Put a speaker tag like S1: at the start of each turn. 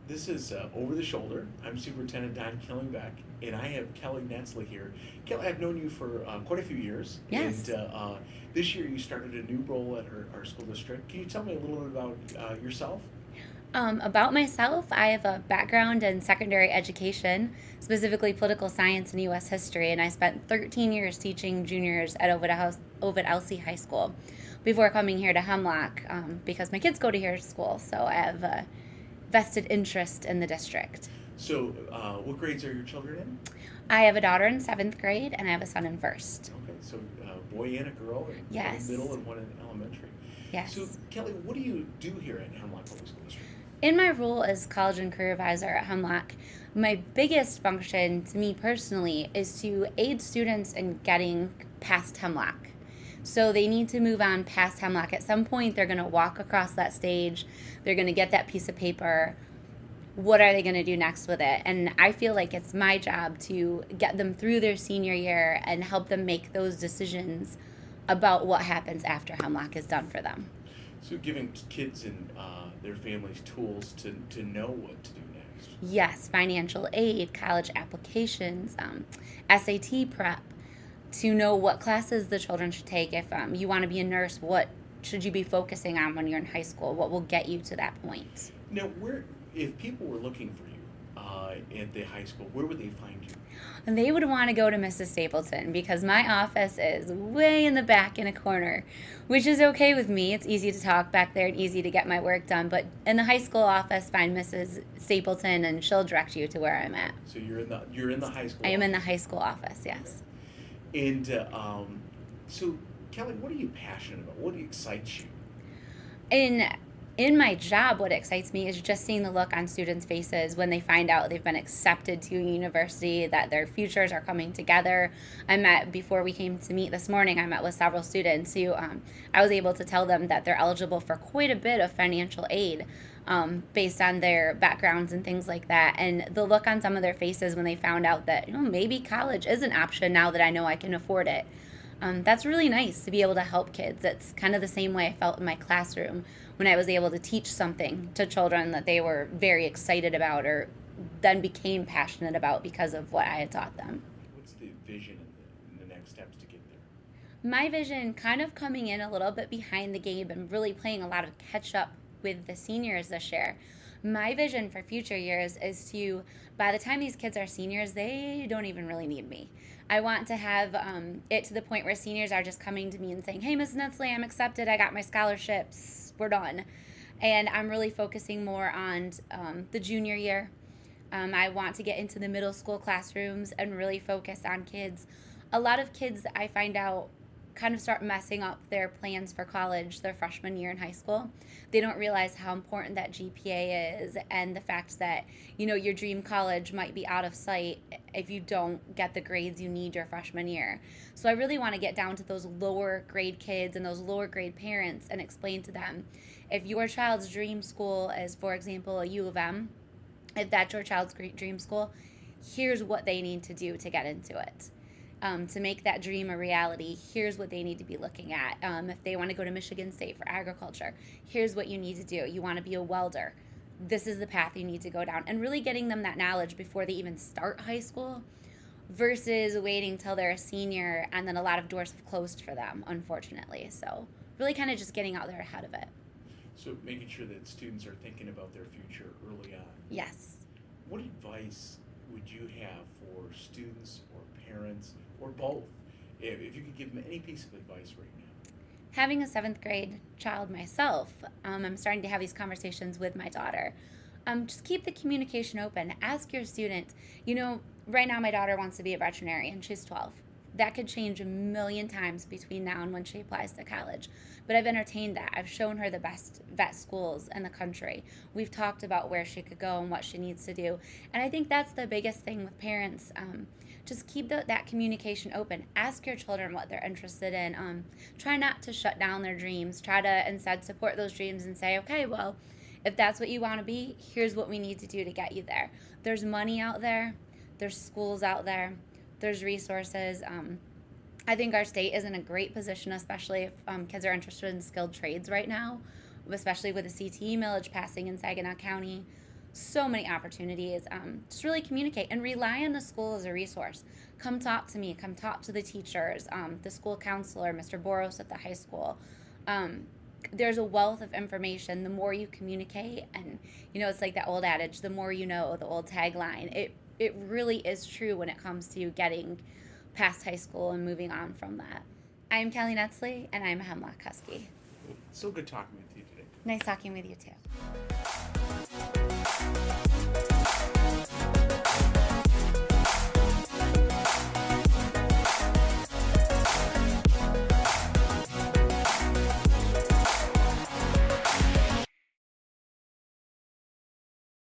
S1: This is Over the Shoulder. I'm Superintendent Don Killingbeck, and I have Kelly Netzley here. Kelly, I've known you for quite a few years,
S2: Yes.
S1: and this year you started a new role at our school district. Can you tell me a little bit about yourself?
S2: About myself, I have a background in secondary education, specifically political science and U.S. history, and I spent 13 years teaching juniors at Ovid Elsie High School before coming here to Hemlock because my kids go to here to school, so I have a vested interest in the district.
S1: So, what grades are your children in?
S2: I have a daughter in seventh grade, and I have a son in first.
S1: Okay, so boy and a girl, and one in
S2: Yes.
S1: middle and one in elementary. So,
S2: Yes.
S1: Kelly, what do you do here at Hemlock Public School District?
S2: In my role as college and career advisor at Hemlock, my biggest function to me personally is to aid students in getting past Hemlock. So they need to move on past Hemlock. At some point, they're going to walk across that stage, they're going to get that piece of paper. What are they going to do next with it? And I feel like it's my job to get them through their senior year and help them make those decisions about what happens after Hemlock is done for them.
S1: So, giving kids and their families tools to know what to do next.
S2: Yes, financial aid, college applications, SAT prep, to know what classes the children should take. If you want to be a nurse, what should you be focusing on when you're in high school? What will get you to that point?
S1: Now, if people were looking for you at the high school, where would they find you?
S2: And they would want to go to Mrs. Stapleton because my office is way in the back in a corner, which is okay with me. It's easy to talk back there and easy to get my work done. But in the high school office, find Mrs. Stapleton and she'll direct you to where I'm at.
S1: So you're in the high school.
S2: I am in the
S1: office.
S2: high school office, yes.
S1: And so, Kelly, what are you passionate about? What excites you?
S2: In my job, what excites me is just seeing the look on students' faces when they find out they've been accepted to a university, that their futures are coming together. Before we came to meet this morning, I met with several students who I was able to tell them that they're eligible for quite a bit of financial aid based on their backgrounds and things like that. And the look on some of their faces when they found out that, maybe college is an option now that I know I can afford it. That's really nice to be able to help kids. It's kind of the same way I felt in my classroom when I was able to teach something to children that they were very excited about or then became passionate about because of what I had taught them.
S1: What's the vision and the next steps to get there?
S2: My vision, kind of coming in a little bit behind the game and really playing a lot of catch up with the seniors this year. My vision for future years is to, by the time these kids are seniors, they don't even really need me. I want to have it to the point where seniors are just coming to me and saying, "Hey, Miss Netzley, I'm accepted. I got my scholarships. We're done." And I'm really focusing more on the junior year. I want to get into the middle school classrooms and really focus on kids. A lot of kids, I find out, kind of start messing up their plans for college their freshman year in high school. They don't realize how important that GPA is and the fact that, your dream college might be out of sight if you don't get the grades you need your freshman year. So I really want to get down to those lower grade kids and those lower grade parents and explain to them, if your child's dream school is, for example, a U of M, if that's your child's dream school, here's what they need to do to get into it. To make that dream a reality, here's what they need to be looking at. If they want to go to Michigan State for agriculture, here's what you need to do. You want to be a welder. This is the path you need to go down. And really getting them that knowledge before they even start high school versus waiting till they're a senior and then a lot of doors have closed for them, unfortunately. So really kind of just getting out there ahead of it.
S1: So making sure that students are thinking about their future early on.
S2: Yes.
S1: What advice would you have for students or parents or both, if you could give them any piece of advice right now?
S2: Having a seventh grade child myself, I'm starting to have these conversations with my daughter. Just keep the communication open. Ask your student. Right now my daughter wants to be a veterinarian. She's 12. That could change a million times between now and when she applies to college. But I've entertained that. I've shown her the best vet schools in the country. We've talked about where she could go and what she needs to do. And I think that's the biggest thing with parents. Just keep that communication open. Ask your children what they're interested in. Try not to shut down their dreams. Try to instead support those dreams and say, okay, well, if that's what you want to be, here's what we need to do to get you there. There's money out there. There's schools out there. There's resources. I think our state is in a great position, especially if kids are interested in skilled trades right now, especially with the CTE millage passing in Saginaw County. so many opportunities. Just really communicate and rely on the school as a resource. Come talk to me, come talk to the teachers, the school counselor, Mr. Boros at the high school. There's a wealth of information. The more you communicate, and it's like that old adage, the more you know, the old tagline. It really is true when it comes to getting past high school and moving on from that. I'm Kelly Netzley, and I'm a Hemlock Husky.
S1: So good talking with you today.
S2: Nice talking with you too.